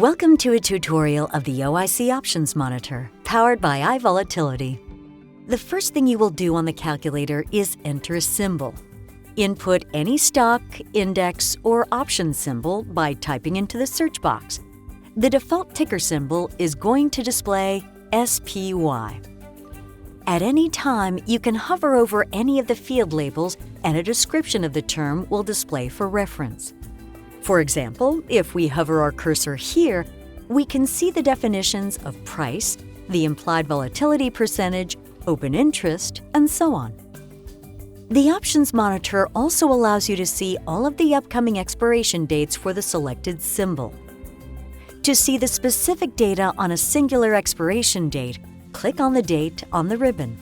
Welcome to a tutorial of the OIC Options Monitor, powered by iVolatility. The first thing you will do on the calculator is enter a symbol. Input any stock, index, or option symbol by typing into the search box. The default ticker symbol is going to display SPY. At any time, you can hover over any of the field labels and a description of the term will display for reference. For example, if we hover our cursor here, we can see the definitions of price, the implied volatility percentage, open interest, and so on. The Options Monitor also allows you to see all of the upcoming expiration dates for the selected symbol. To see the specific data on a singular expiration date, click on the date on the ribbon.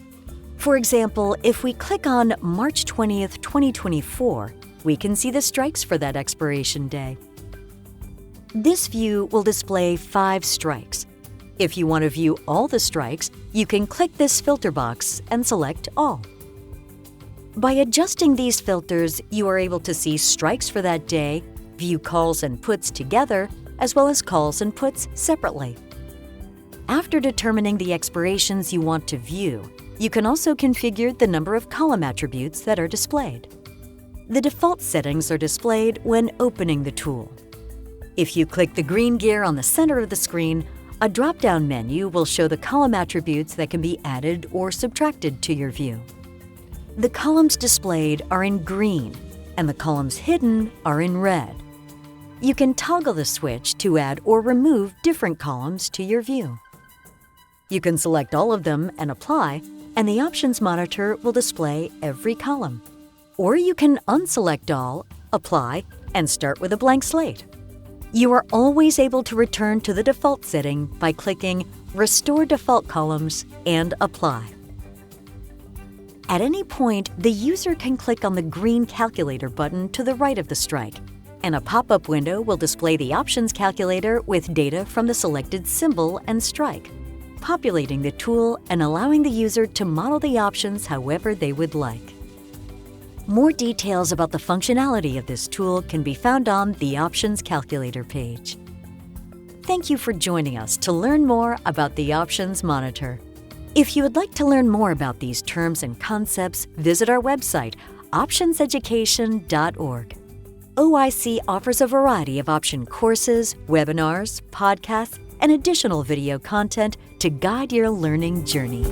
For example, if we click on March 20th, 2024, we can see the strikes for that expiration day. This view will display 5 strikes. If you want to view all the strikes, you can click this filter box and select All. By adjusting these filters, you are able to see strikes for that day, view calls and puts together, as well as calls and puts separately. After determining the expirations you want to view, you can also configure the number of column attributes that are displayed. The default settings are displayed when opening the tool. If you click the green gear on the center of the screen, a drop-down menu will show the column attributes that can be added or subtracted to your view. The columns displayed are in green, and the columns hidden are in red. You can toggle the switch to add or remove different columns to your view. You can select all of them and apply, and the Options Monitor will display every column. Or you can unselect all, apply, and start with a blank slate. You are always able to return to the default setting by clicking Restore Default Columns and Apply. At any point, the user can click on the green Calculator button to the right of the strike, and a pop-up window will display the options calculator with data from the selected symbol and strike, populating the tool and allowing the user to model the options however they would like. More details about the functionality of this tool can be found on the Options Calculator page. Thank you for joining us to learn more about the Options Monitor. If you would like to learn more about these terms and concepts, visit our website, optionseducation.org. OIC offers a variety of option courses, webinars, podcasts, and additional video content to guide your learning journey.